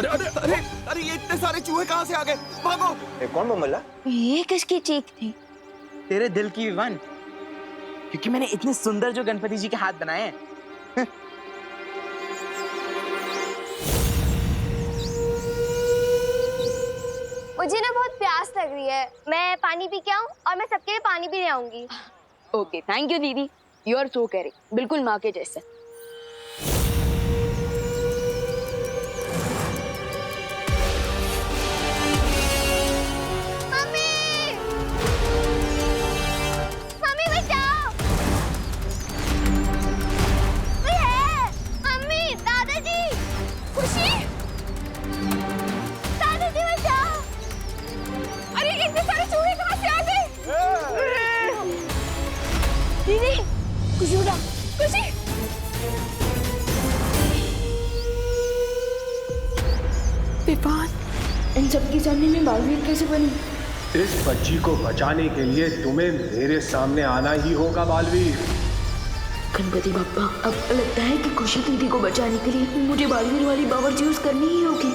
अरे अरे अरे अरे ये इतने सारे चूहे कहाँ से आ गए? भागो! ये कौन बमला? ये किसकी चीख थी? तेरे दिल की विवान, क्योंकि मैंने इतने सुंदर जो गणपति जी के हाथ बनाए हैं। मुझे ना बहुत प्यास लग रही है, मैं पानी पी के आऊं और मैं सबके लिए पानी भी ले आऊंगी। ओके, थैंक यू दीदी, यू आर सो केयरिंग, बिल्कुल माँ के जैसे। इन सबके सामने मैं बालवीर कैसे बनूं? इस बच्ची को बचाने के लिए तुम्हें मेरे सामने आना ही होगा बालवीर। गणपति बप्पा, अब लगता है कि खुशी दीदी को बचाने के लिए मुझे बालवीर वाली पावर यूज करनी ही होगी।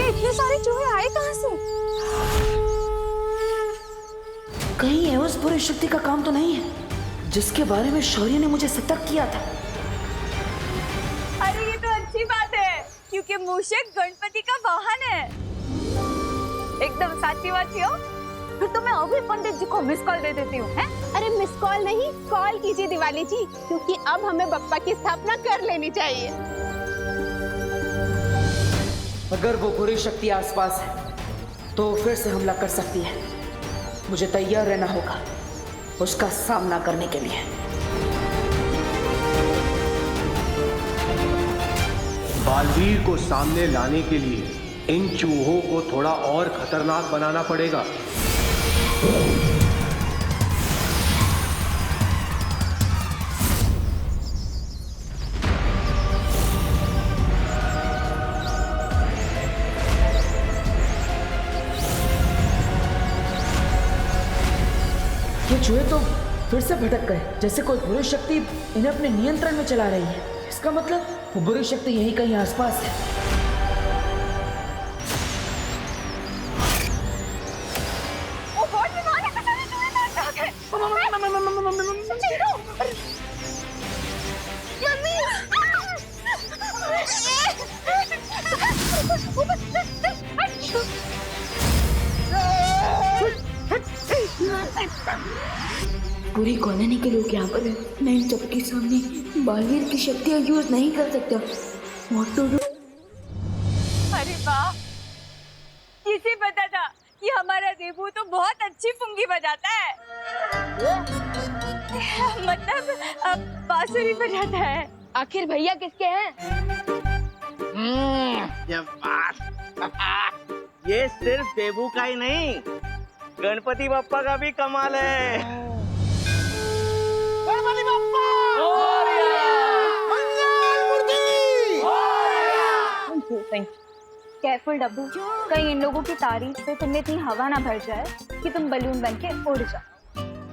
इतने सारे चूहे आए कहाँ से? कहीं ये उस बुरी शक्ति का काम तो नहीं है जिसके बारे में शौर्य ने मुझे सतर्क किया था। अरे ये तो अच्छी बात है, क्योंकि मूषक गणपति का वाहन है। एकदम साची बात हो। फिर तो मैं अभी पंडित जी को मिस कॉल दे देती हूँ। अरे मिस कॉल नहीं, कॉल कीजिए दिवाली जी, क्योंकि अब हमें बप्पा की स्थापना कर लेनी चाहिए। अगर वो बुरी शक्ति आसपास है तो फिर से हमला कर सकती है। मुझे तैयार रहना होगा उसका सामना करने के लिए। बालवीर को सामने लाने के लिए इन चूहों को थोड़ा और खतरनाक बनाना पड़ेगा। ये चूहे तो फिर से भटक गए, जैसे कोई बुरी शक्ति इन्हें अपने नियंत्रण में चला रही है। इसका मतलब वो बुरी शक्ति यहीं कहीं आसपास है। पूरी कॉलोनी के लोग यहाँ पर हैं। मैं इन सबके सामने बालवीर की शक्तियाँ यूज नहीं कर सकता। What to do? अरे वाह, किसे पता था कि हमारा देबू तो बहुत अच्छी पुंगी बजाता है। मतलब बांसुरी बजाता है। आखिर भैया किसके हैं? ये बात ये सिर्फ देबू का ही नहीं, गणपति बप्पा का भी कमाल है। गणपति बप्पा केयरफुल डब्बू, कहीं इन लोगों की तारीफ से तुम्हें इतनी हवा ना भर जाए कि तुम बलून बन के उड़ जाओ।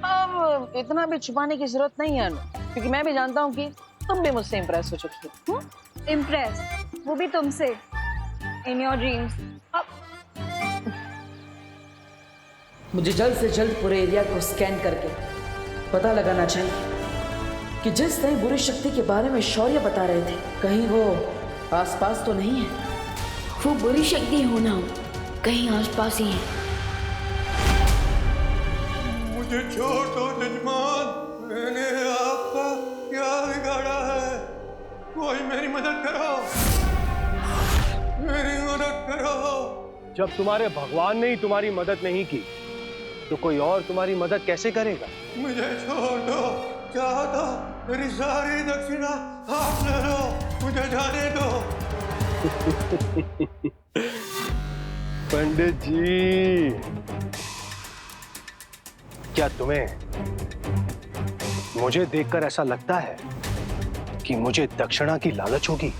अब इतना भी छुपाने की जरूरत नहीं है अनु, क्योंकि मैं भी जानता हूँ कि तुम भी मुझसे इम्प्रेस हो चुकी हो। इम्प्रेस, वो भी तुमसे, इन योर ड्रीम्स। मुझे जल्द से जल्द पूरे एरिया को स्कैन करके पता लगाना चाहिए कि जिस नई बुरी शक्ति के बारे में शौर्य बता रहे थे, कहीं वो आसपास तो नहीं है। वो बुरी शक्ति होना हो कहीं आसपास ही है। मुझे छोड़ दो जजमान, मैंने आपका क्या बिगाड़ा है? कोई मेरी मदद करो, मेरी मदद करो। जब तुम्हारे भगवान ने ही तुम्हारी मदद नहीं की तो कोई और तुम्हारी मदद कैसे करेगा? मुझे छोड़ दो, चाहो तो मेरी सारी दक्षिणा आप ले लो, मुझे जाने दो। पंडित जी, क्या तुम्हें मुझे देखकर ऐसा लगता है कि मुझे दक्षिणा की लालच होगी?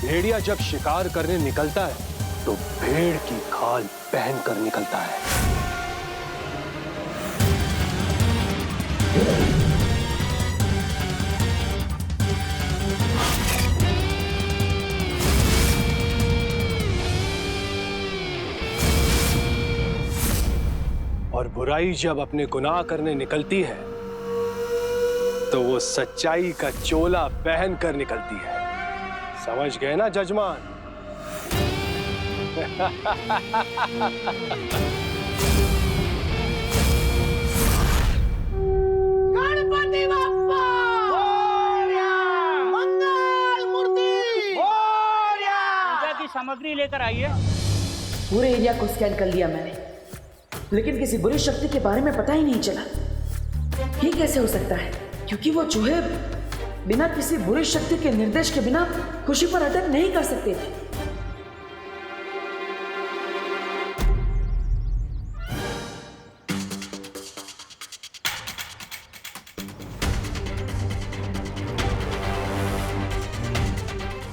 भेड़िया जब शिकार करने निकलता है तो भेड़ की खाल पहन कर निकलता है। और बुराई जब अपने गुनाह करने निकलती है तो वो सच्चाई का चोला पहन कर निकलती है। समझ गए ना जजमान? गणपति बप्पा मंगल मूर्ति पूजा की सामग्री लेकर आइए। पूरे एरिया को स्कैन कर लिया मैंने, लेकिन किसी बुरी शक्ति के बारे में पता ही नहीं चला। ये कैसे हो सकता है? क्योंकि वो चूहे बिना किसी बुरी शक्ति के निर्देश के बिना खुशी पर अटैक नहीं कर सकते थे।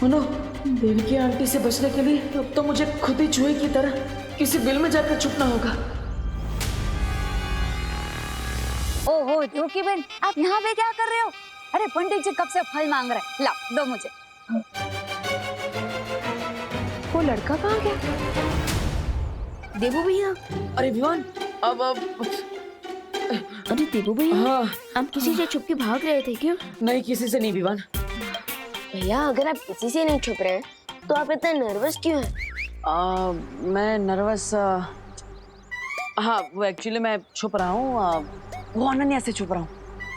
मनो, देवी की आंटी से बचने के लिए अब तो मुझे खुद ही चूहे की तरह किसी बिल में जाकर छुपना होगा। ओहो देवकी बहन, आप यहाँ पे क्या कर रहे हो? अरे पंडित जी कब से फल मांग रहे हैं, लाओ दो मुझे। वो लड़का कहाँ गया? देवू भैया, अरे विवान, अब अरे देवू भैया, हाँ, आप किसी से छुप के भाग रहे थे क्या? नहीं, किसी से नहीं विवान। भैया अगर आप किसी से नहीं छुप रहे हैं तो आप इतना नर्वस क्यों हैं? मैं नर्वस, हाँ वो एक्चुअली मैं छुप रहा हूँ, वो अनन्या से छुप रहा हूँ।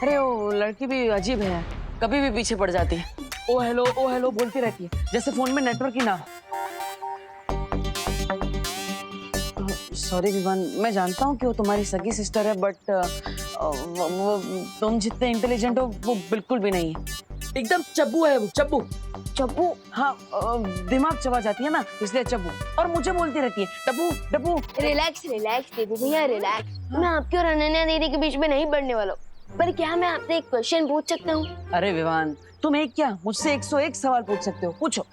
अरे वो लड़की भी अजीब है, कभी भी पीछे पड़ जाती है। ओ हेलो बोलती रहती है, जैसे फोन में नेटवर्क ही ना हो। सॉरी विवान, मैं जानता हूँ कि वो तुम्हारी सगी सिस्टर है, बट वो तुम जितने इंटेलिजेंट हो वो बिल्कुल भी नहीं है। एकदम चब्बू है वो, चब्बू। हाँ, दिमाग चबा जाती है ना, इसलिए चब्बू। और मुझे बोलती रहती है डब्बू। रिलैक्स देवी भैया, रिलैक्स। मैं आपके और अनन्या दीदी के बीच में नहीं बढ़ने वाला हूँ, पर क्या मैं आपसे एक क्वेश्चन पूछ सकता हूँ? अरे विवान, तुम एक क्या मुझसे 101 सवाल पूछ सकते हो, पूछो।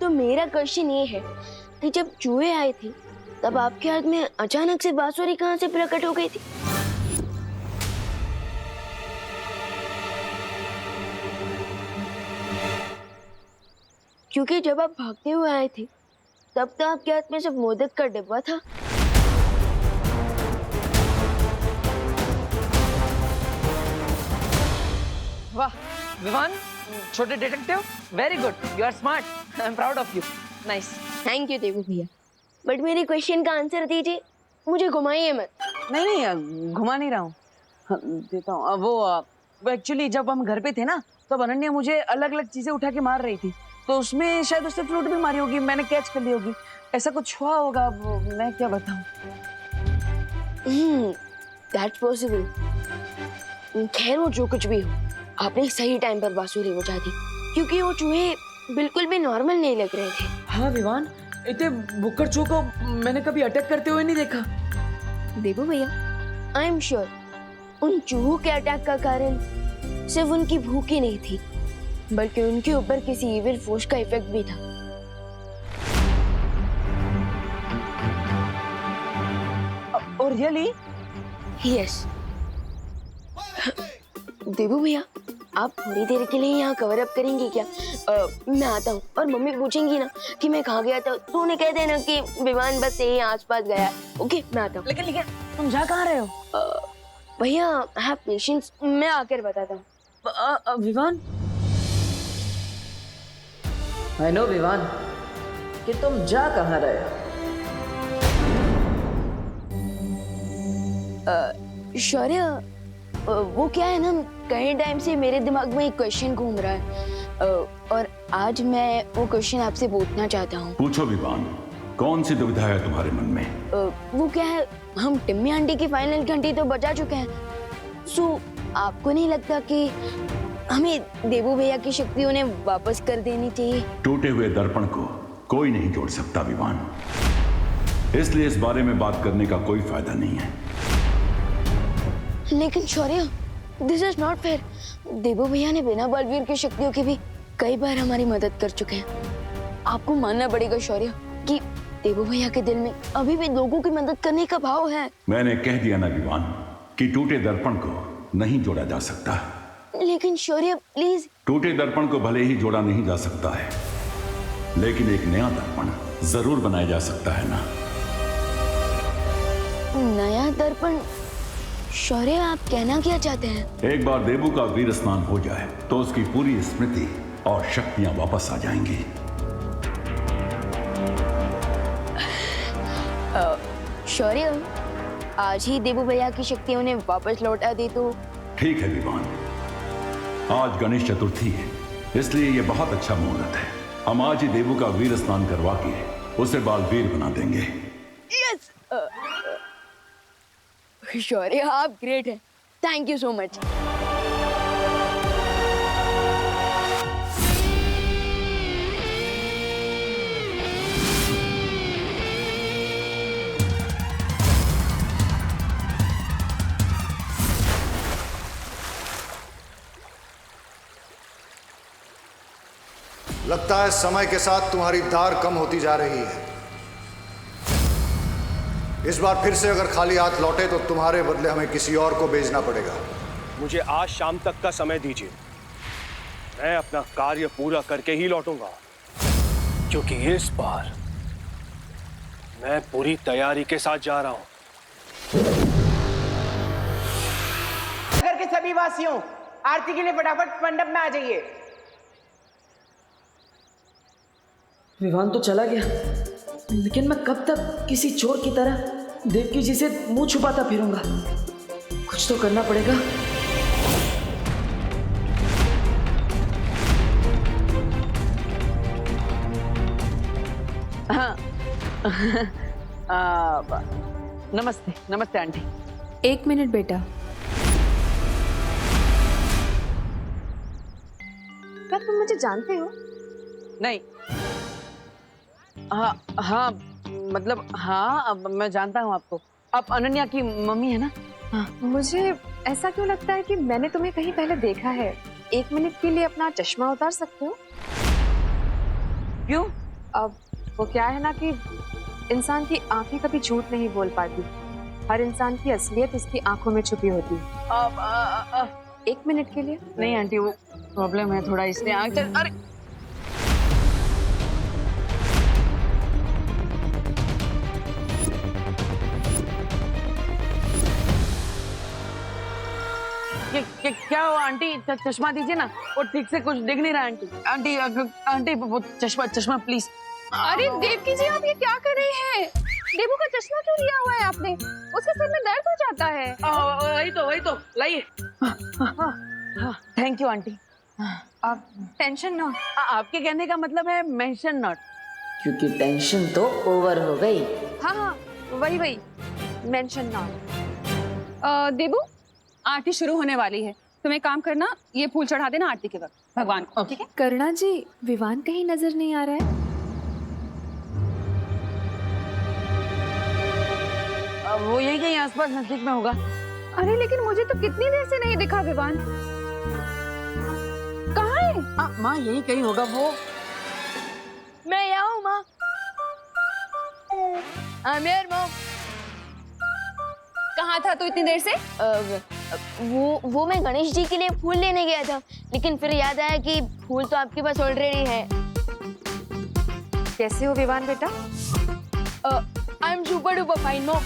तो मेरा क्वेश्चन ये है कि जब चूहे आए थे तब आपके हाथ में अचानक से बांसुरी कहाँ से प्रकट हो गई थी? क्योंकि जब आप भागते हुए आए थे तब तो आपके हाथ में सिर्फ मोदक का डिब्बा था। वाह विवान, छोटे detective, very good, you are smart, I am proud of you, nice. Thank you Devi भैया, बट मेरे क्वेश्चन का आंसर दीजिए, मुझे घुमाइए मत। नहीं, घुमा नहीं रहा हूँ, देता हूँ। वो एक्चुअली जब हम घर पे थे ना, तब अनन्या मुझे अलग अलग चीजें उठा के मार रही थी, तो उसमें शायद उससे फ्रूट भी मारी होगी, मैंने कैच कर ली होगी, ऐसा कुछ हुआ होगा, मैं क्या बताऊँ। That's possible. खैर वो जो कुछ भी हो, आपने सही टाइम पर बांसुरी बजा दी, क्योंकि वो चूहे बिल्कुल भी नॉर्मल नहीं लग रहे थे। हाँ विवान, इतने बुक्कड़ चूहों को मैंने कभी अटैक करते हुए नहीं देखा। देवू भैया, आई एम श्योर उन चूहों के अटैक का कारण सिर्फ उनकी भूख ही नहीं थी, बल्कि उनके ऊपर किसी इविल फोर्स का इफेक्ट भी था। और रियली? यस। देवू भैया, आप थोड़ी देर के लिए यहाँ कवर अप करेंगे क्या? मैं आता हूँ और मम्मी पूछेंगी ना कि मैं कहाँ गया था तो उन्हें कह देना कि विवान बस यही आसपास गया है। ओके, मैं आता हूँ। लेकिन तुम जा कहाँ रहे हो? भैया हैव पेशेंस, मैं आकर बताता हूँ। विवान, आई नो विवान कि तुम जा कहाँ रहे हो। शौर्य, वो क्या है ना, कई टाइम से मेरे दिमाग में एक क्वेश्चन घूम रहा है और आज मैं वो क्वेश्चन आपसे पूछना चाहता हूँ। पूछो विवान, कौन सी दुविधा है तुम्हारे मन में? वो क्या है, हम टिम्मी आंटी की फाइनल घंटी तो बजा चुके हैं। सो आपको नहीं लगता कि हमें देवू भैया की शक्ति उन्हें वापस कर देनी चाहिए? टूटे हुए दर्पण को कोई नहीं जोड़ सकता विवान, इसलिए इस बारे में बात करने का कोई फायदा नहीं है। लेकिन शौर्य, दिस इज नॉट फेयर। देवू भैया ने बिना बलवीर की शक्तियों के भी कई बार हमारी मदद कर चुके हैं। आपको मानना पड़ेगा शौर्य कि देवू भैया के दिल में अभी भी लोगों की मदद करने का भाव है। मैंने कह दिया ना विवान कि टूटे दर्पण को नहीं जोड़ा जा सकता। लेकिन शौर्य प्लीज। टूटे दर्पण को भले ही जोड़ा नहीं जा सकता है, लेकिन एक नया दर्पण जरूर बनाया जा सकता है ना। नया दर्पण? शौर्य, आप कहना क्या चाहते हैं? एक बार देवू का वीर स्नान हो जाए तो उसकी पूरी स्मृति और शक्तियां वापस आ जाएंगी। शौर्य, आज ही देवू भैया की शक्ति उन्हें वापस लौटा दे तो? ठीक है विवान, आज गणेश चतुर्थी है, इसलिए ये बहुत अच्छा मुहूर्त है। हम आज ही देवू का वीर स्नान करवा के उसे बालवीर बना देंगे। यस शौर्य, आप ग्रेट हैं। Thank you so much. लगता है समय के साथ तुम्हारी धार कम होती जा रही है। इस बार फिर से अगर खाली हाथ लौटे तो तुम्हारे बदले हमें किसी और को भेजना पड़ेगा। मुझे आज शाम तक का समय दीजिए, मैं अपना कार्य पूरा करके ही लौटूंगा, क्योंकि इस बार मैं पूरी तैयारी के साथ जा रहा हूं। नगर के सभी वासियों, आरती के लिए फटाफट मंडप में आ जाइए। विवान तो चला गया, लेकिन मैं कब तक किसी चोर की तरह देवकी जी से मुंह छुपाता फिरूंगा? कुछ तो करना पड़ेगा। हाँ नमस्ते नमस्ते आंटी। एक मिनट बेटा। क्या तुम मुझे जानते हो? नहीं, हाँ मतलब हाँ, अब मैं जानता हूँ आपको। आप अनन्या की मम्मी है ना? हाँ। मुझे ऐसा क्यों लगता है कि मैंने तुम्हें कहीं पहले देखा है। एक मिनट के लिए अपना चश्मा उतार सकते हो? क्यों? अब वो क्या है ना कि इंसान की आंखें कभी झूठ नहीं बोल पाती। हर इंसान की असलियत उसकी आंखों में छुपी होती है। एक मिनट के लिए? नहीं आंटी, वो प्रॉब्लम है थोड़ा, इसलिए आंख चल। अरे क्या हुआ आंटी? चश्मा दीजिए ना, वो ठीक से कुछ दिख नहीं रहा आंटी। आंटी आंटी वो चश्मा प्लीज। अरे देवकी जी, आप ये क्या कर रही हैं? देवू का चश्मा क्यों लिया हुआ है आपने? उसके सिर में दर्द हो जाता है। वही तो लाइए। Thank you aunty. आप टेंशन ना। आपके कहने का मतलब है मेंशन नॉट, क्योंकि टेंशन तो ओवर हो गई। हाँ वही मेंशन नॉट। देवू, आरती शुरू होने वाली है, तुम एक काम करना, ये फूल चढ़ा देना आरती के वक्त भगवान को, ठीक है? करुणा जी, विवान कहीं नजर नहीं आ रहा है। वो यही कहीं आसपास नजदीक में होगा। अरे लेकिन मुझे तो कितनी देर से नहीं दिखा विवान। कहाँ है? माँ यही कहीं होगा वो। मैं यहाँ हूँ माँ। I'm here, Mom। कहाँ था तू इतनी देर से? वो मैं गणेश जी के लिए फूल लेने गया था, लेकिन फिर याद आया कि फूल तो आपके पास ऑलरेडी है। कैसे हो विवान बेटा? I am super duper fine mom.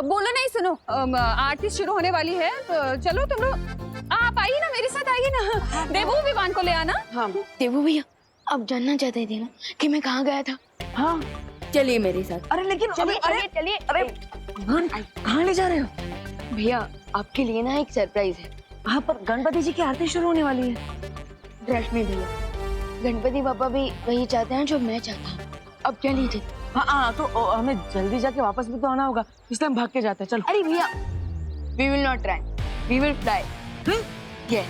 बोलो नहीं, सुनो, आरती शुरू होने वाली है, तो चलो तुम लोग आप आइए ना, मेरे साथ आइए ना। देवू विवान को ले आना। हाँ देवू भैया, आप जानना चाहते थे ना कि मैं कहाँ गया था? हाँ, चलिए मेरे साथ। अरे लेकिन चलिए चलिए। अरे कहाँ ले जा रहे हो? भैया आपके लिए ना एक सरप्राइज है। हाँ, पर गणपति जी की आरती शुरू होने वाली है। रश्मि भैया, गणपति पापा भी वही चाहते हैं जो मैं चाहता हूँ। अब चलिए। हाँ, तो हमें जल्दी जाके वापस भी तो आना होगा, इसलिए हम भाग के जाते हैं। चलो। अरे भैया, we will not try, we will fly. ये